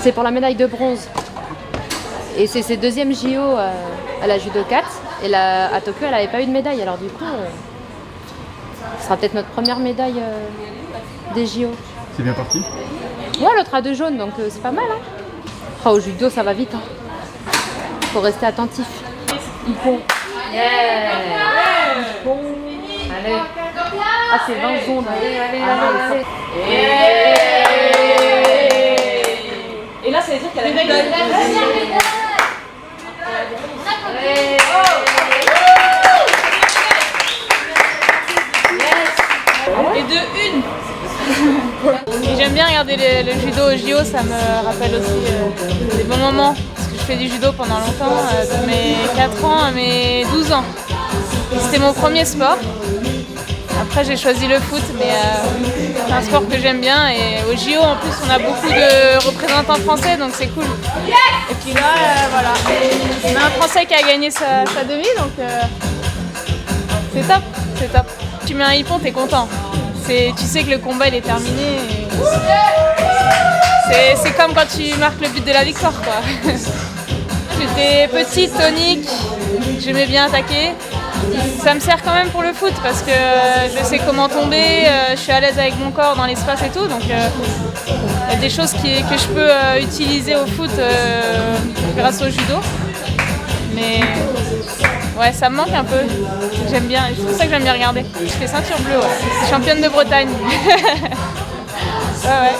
C'est pour la médaille de bronze. Et c'est ses deuxièmes JO à la judo 4. Et là, à Tokyo, elle n'avait pas eu de médaille. Alors du coup, ce sera peut-être notre première médaille des JO. C'est bien parti? Ouais, l'autre a 2 jaunes, donc c'est pas mal. Hein. Oh, au judo, ça va vite. Hein. Faut rester attentif. Ippon. Yeah. Ippon. Allez. Ah, c'est 20 secondes. Allez. Et là, ça veut dire qu'elle a gagné. Et de une. Et j'aime bien regarder le judo au JO, ça me rappelle aussi des bons moments. Parce que je fais du judo pendant longtemps, de mes 4 ans à mes 12 ans. C'était mon premier sport. Après j'ai choisi le foot, mais c'est un sport que j'aime bien. Et au JO en plus on a beaucoup de représentants français, donc c'est cool. Et puis là, voilà, on a un Français qui a gagné sa demi, donc c'est top, c'est top. Tu mets un hippon, t'es content. Tu sais que le combat il est terminé. C'est comme quand tu marques le but de la victoire, quoi. J'étais petite, tonique, j'aimais bien attaquer. Ça me sert quand même pour le foot parce que je sais comment tomber, je suis à l'aise avec mon corps dans l'espace et tout. Donc il y a des choses que je peux utiliser au foot grâce au judo. Mais ouais, ça me manque un peu. J'aime bien, c'est pour ça que j'aime bien regarder. Je fais ceinture bleue, ouais. Championne de Bretagne. Ouais.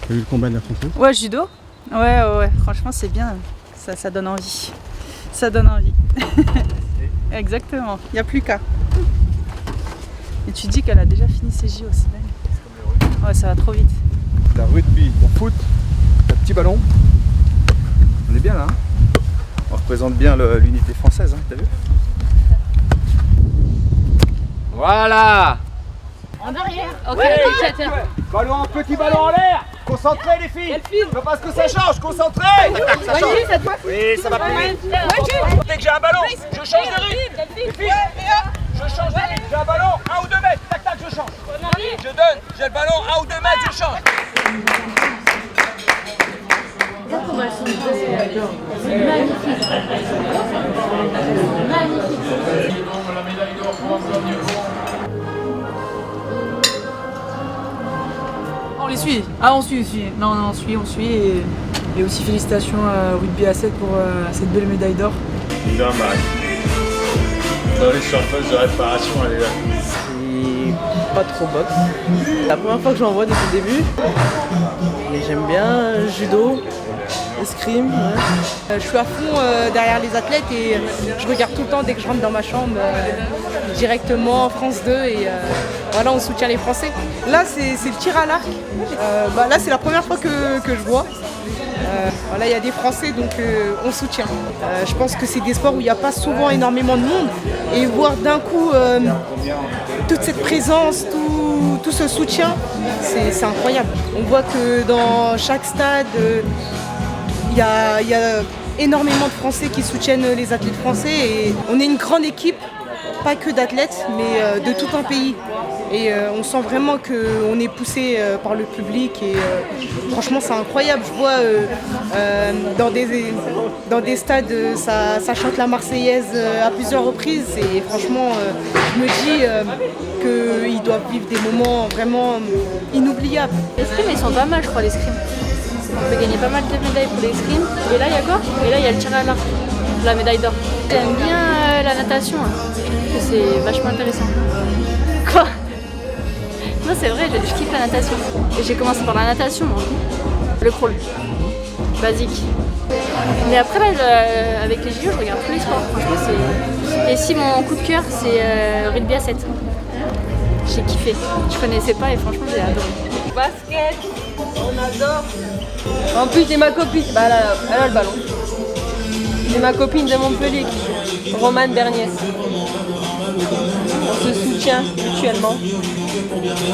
T'as vu le combat de la Française? Ouais, judo. Ouais. Franchement, c'est bien. Ça donne envie. Ça donne envie. Exactement. Il n'y a plus qu'à. Et tu dis qu'elle a déjà fini ses JO aussi. Ouais, ça va trop vite. La rugby, au foot, le petit ballon. On est bien là. Hein, on représente bien l'unité française, hein, t'as vu? Voilà. En arrière. Ok, Ouais, tiens. Petit ballon en l'air. Concentrez les filles. Faut pas que ça change, concentrez. Ça change. Oui, ça va plus vite. Dès que j'ai un ballon, je change de rythme. Les filles, je change de rythme. J'ai un ballon, 1 ou 2 mètres. Tac, tac, je change. Je donne, j'ai le ballon, 1 ou 2 mètres, je change. Regarde comment elles sont posées. C'est magnifique. On les suit. Ah, on suit. Non, on suit. Et aussi félicitations à Rugby à 7 pour cette belle médaille d'or. Dommage. Dans les surfaces de réparation, elle est là. C'est pas trop boxe. La première fois que j'en vois depuis le début. Et j'aime bien judo, escrime. Ouais. Je suis à fond derrière les athlètes et je regarde tout le temps dès que je rentre dans ma chambre directement France 2 et voilà, on soutient les Français. Là c'est le tir à l'arc. Là c'est la première fois que je vois. Voilà, il y a des Français donc on soutient. Je pense que c'est des sports où il n'y a pas souvent énormément de monde et voir d'un coup toute cette présence, tout ce soutien, c'est incroyable. On voit que dans chaque stade, il y a énormément de Français qui soutiennent les athlètes français et on est une grande équipe, pas que d'athlètes, mais de tout un pays. Et on sent vraiment qu'on est poussé par le public et franchement c'est incroyable. Je vois dans des stades ça chante la Marseillaise à plusieurs reprises et franchement je me dis qu'ils doivent vivre des moments vraiment inoubliables. L'escrime ils sont pas mal je crois l'escrime. On peut gagner pas mal de médailles pour l'escrime. Et là il y a quoi? Et là il y a le tir à l'arc, la médaille d'or. J'aime bien la natation, hein. C'est vachement intéressant. Quoi? Non c'est vrai, je kiffe la natation. Et j'ai commencé par la natation moi. Le crawl. Basique. Mais après là, avec les JO je regarde tous les sports. Franchement c'est. Et si mon coup de cœur c'est rugby à 7. J'ai kiffé. Je connaissais pas et franchement j'ai adoré. Basket, on adore. En plus j'ai ma copine, elle a le ballon. J'ai ma copine de Montpellier qui joue, Romane Berniès. On se soutient mutuellement.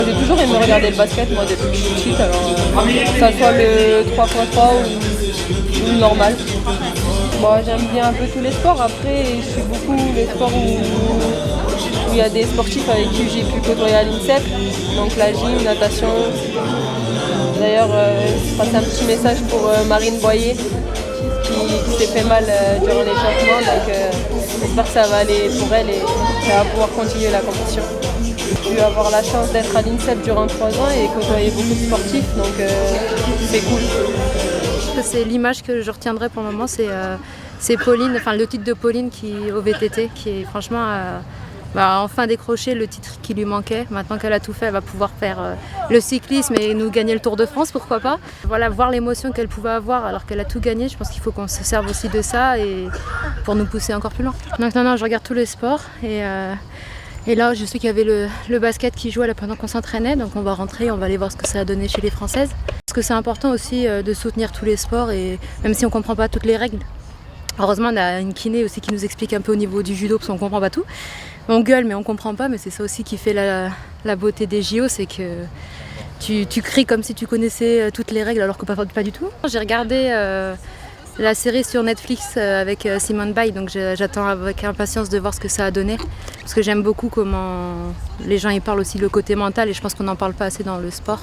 J'ai toujours aimé regarder le basket moi depuis que je suis petite, alors que ça soit le 3x3 ou le normal. Moi j'aime bien un peu tous les sports, après je suis beaucoup les sports où il y a des sportifs avec qui j'ai pu côtoyer à l'INSEP, donc la gym, natation, D'ailleurs, je passe un petit message pour Marine Boyer qui s'est fait mal durant l'échauffement. Donc j'espère que ça va aller pour elle et qu'elle va pouvoir continuer la compétition. J'ai pu avoir la chance d'être à l'INSEP durant 3 ans et côtoyer beaucoup de sportifs, donc c'est cool. C'est l'image que je retiendrai pour le moment, c'est Pauline, enfin le titre de Pauline au VTT, qui est franchement enfin décroché le titre qui lui manquait. Maintenant qu'elle a tout fait, elle va pouvoir faire le cyclisme et nous gagner le Tour de France, pourquoi pas. Voilà, voir l'émotion qu'elle pouvait avoir alors qu'elle a tout gagné, je pense qu'il faut qu'on se serve aussi de ça et pour nous pousser encore plus loin. Donc non, je regarde tous les sports et là, je sais qu'il y avait le basket qui jouait là pendant qu'on s'entraînait, donc on va rentrer, on va aller voir ce que ça a donné chez les Françaises. Parce que c'est important aussi de soutenir tous les sports, et même si on ne comprend pas toutes les règles. Heureusement, on a une kiné aussi qui nous explique un peu au niveau du judo, parce qu'on ne comprend pas tout. On gueule, mais on ne comprend pas, mais c'est ça aussi qui fait la beauté des JO, c'est que tu cries comme si tu connaissais toutes les règles, alors que pas du tout. J'ai regardé la série sur Netflix avec Simone Biles, donc j'attends avec impatience de voir ce que ça a donné, parce que j'aime beaucoup comment les gens y parlent aussi le côté mental, et je pense qu'on n'en parle pas assez dans le sport.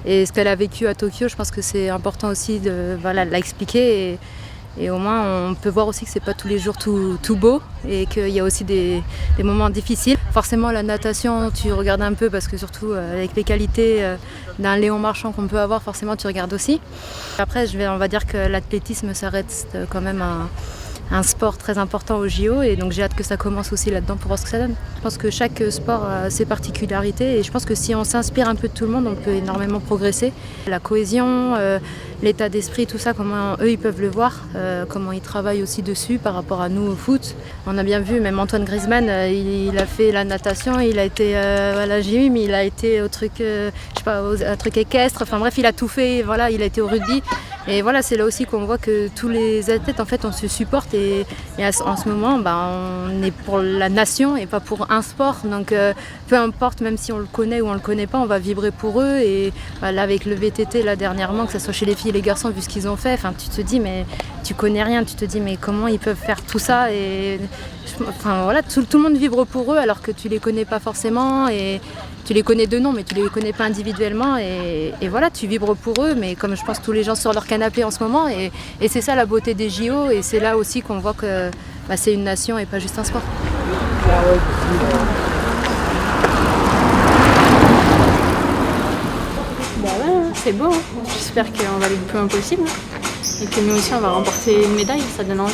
Et ce qu'elle a vécu à Tokyo, je pense que c'est important aussi de l'expliquer, et au moins on peut voir aussi que c'est pas tous les jours tout beau, et qu'il y a aussi des moments difficiles. Forcément la natation, tu regardes un peu, parce que surtout avec les qualités d'un Léon Marchand qu'on peut avoir, forcément tu regardes aussi. Après on va dire que l'athlétisme, ça reste quand même un sport très important au JO, et donc j'ai hâte que ça commence aussi là-dedans pour voir ce que ça donne. Je pense que chaque sport a ses particularités, et je pense que si on s'inspire un peu de tout le monde, on peut énormément progresser. La cohésion, l'état d'esprit, tout ça, comment eux ils peuvent le voir, comment ils travaillent aussi dessus par rapport à nous au foot. On a bien vu, même Antoine Griezmann, il a fait la natation, il a été à la gym, il a été au truc, je sais pas, un truc équestre, enfin bref, il a tout fait, voilà, il a été au rugby. Et voilà, c'est là aussi qu'on voit que tous les athlètes, en fait, on se supporte, et en ce moment, on est pour la nation et pas pour un sport. Donc peu importe, même si on le connaît ou on le connaît pas, on va vibrer pour eux. Et là, avec le VTT, là dernièrement, que ce soit chez les filles et les garçons, vu ce qu'ils ont fait, enfin, tu te dis, mais tu connais rien, tu te dis, mais comment ils peuvent faire tout ça, et enfin voilà, tout le monde vibre pour eux alors que tu les connais pas forcément, et tu les connais de nom, mais tu les connais pas individuellement, et voilà, tu vibres pour eux, mais comme je pense tous les gens sur leur canapé en ce moment, et c'est ça la beauté des JO, et c'est là aussi qu'on voit que c'est une nation et pas juste un sport. C'est beau, hein. J'espère qu'on va aller le plus loin possible, et que nous aussi on va remporter une médaille, ça donne envie.